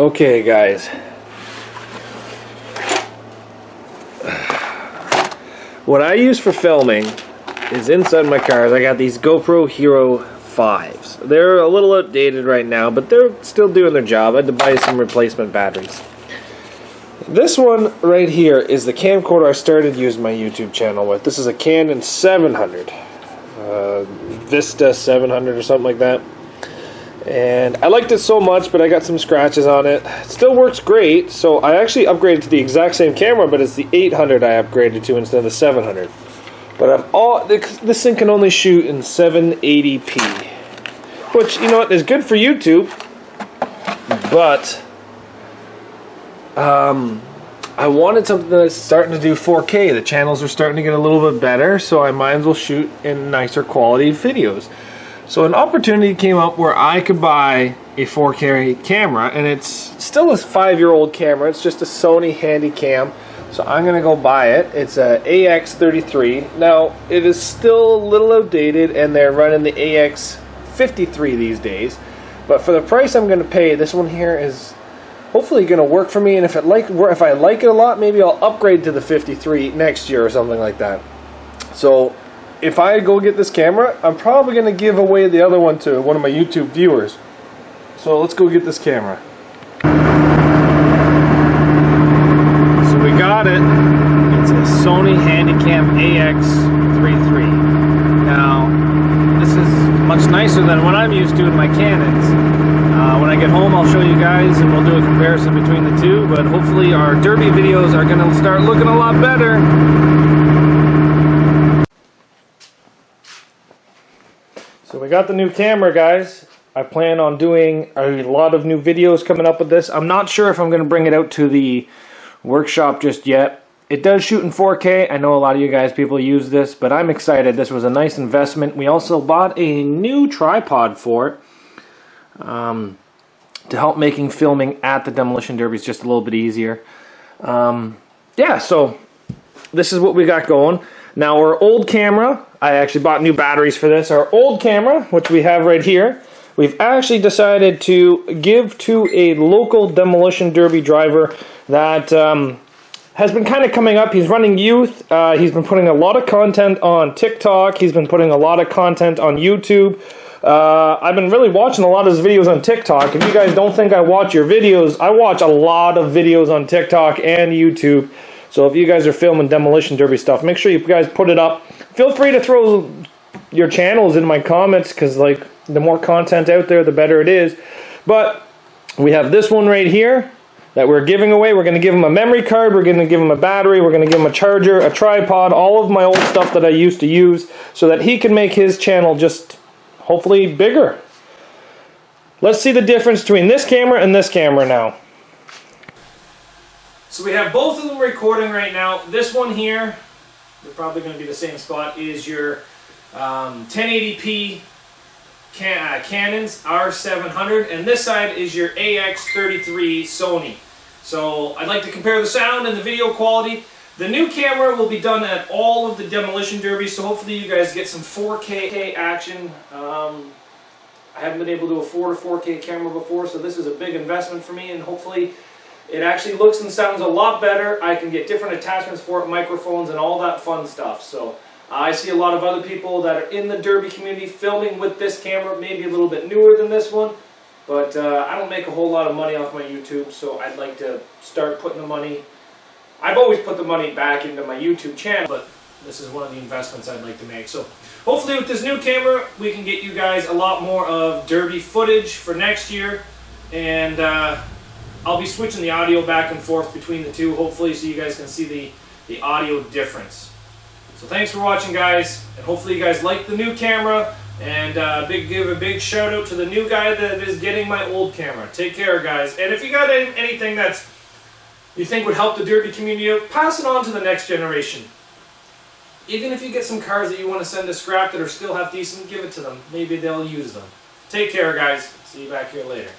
Okay guys, what I use for filming is inside my cars. I got these GoPro Hero 5s. They're a little outdated right now, but they're still doing their job. I had to buy some replacement batteries. This one right here is the camcorder I started using my YouTube channel with. This is a Canon 700, Vista 700 or something like that. And I liked it so much, but I got some scratches on it. It still works great, so I actually upgraded to the exact same camera, but it's the 800 I upgraded to instead of the 700. But this thing can only shoot in 780p, which, you know what, is good for YouTube, but I wanted something that's starting to do 4K. The channels are starting to get a little bit better, so I might as well shoot in nicer quality videos. So an opportunity came up where I could buy a 4K camera, and it's still a 5-year-old camera. It's just a Sony Handycam, so I'm gonna go buy it. It's a AX33. Now it is still a little outdated, and they're running the AX33 these days. But for the price I'm gonna pay, this one here is hopefully gonna work for me. And if I like it a lot, maybe I'll upgrade to the 53 next year or something like that. So if I go get this camera, I'm probably going to give away the other one to one of my YouTube viewers. So let's go get this camera. So we got it. It's a Sony Handycam AX33. Now, this is much nicer than what I'm used to in my Canons. When I get home, I'll show you guys and we'll do a comparison between the two. But hopefully our derby videos are going to start looking a lot better. So we got the new camera, guys. I plan on doing a lot of new videos coming up with this. I'm not sure if I'm going to bring it out to the workshop just yet. It does shoot in 4K. I know a lot of you people use this, but I'm excited. This was a nice investment. We also bought a new tripod for it to help making filming at the demolition derbies just a little bit easier. Yeah, so this is what we got going. Now our old camera, I actually bought new batteries for this. Our old camera, which we have right here, we've actually decided to give to a local demolition derby driver that has been kind of coming up. He's running youth. He's been putting a lot of content on TikTok. He's been putting a lot of content on YouTube. I've been really watching a lot of his videos on TikTok. If you guys don't think I watch your videos, I watch a lot of videos on TikTok and YouTube. So if you guys are filming demolition derby stuff, make sure you guys put it up. Feel free to throw your channels in my comments, because like the more content out there, the better it is. But we have this one right here that we're giving away. We're going to give him a memory card. We're going to give him a battery. We're going to give him a charger, a tripod, all of my old stuff that I used to use, so that he can make his channel just hopefully bigger. Let's see the difference between this camera and this camera now. So we have both of them recording right now. This one here, they're probably going to be the same spot, is your 1080p Canon's R700, and this side is your AX33 Sony. So I'd like to compare the sound and the video quality. The new camera will be done at all of the demolition derbies, so hopefully you guys get some 4K action. I haven't been able to afford a 4K camera before, so this is a big investment for me, and hopefully it actually looks and sounds a lot better. I can get different attachments for it, microphones, and all that fun stuff. So I see a lot of other people that are in the derby community filming with this camera, maybe a little bit newer than this one. But I don't make a whole lot of money off my YouTube, so I'd like to start putting the money. I've always put the money back into my YouTube channel, but this is one of the investments I'd like to make. So hopefully with this new camera, we can get you guys a lot more of derby footage for next year. And I'll be switching the audio back and forth between the two, hopefully, so you guys can see the audio difference. So thanks for watching, guys, and hopefully you guys like the new camera, and give a big shout out to the new guy that is getting my old camera. Take care, guys, and if you got anything that's you think would help the derby community, pass it on to the next generation. Even if you get some cars that you want to send to scrap that are still half decent, give it to them. Maybe they'll use them. Take care, guys. See you back here later.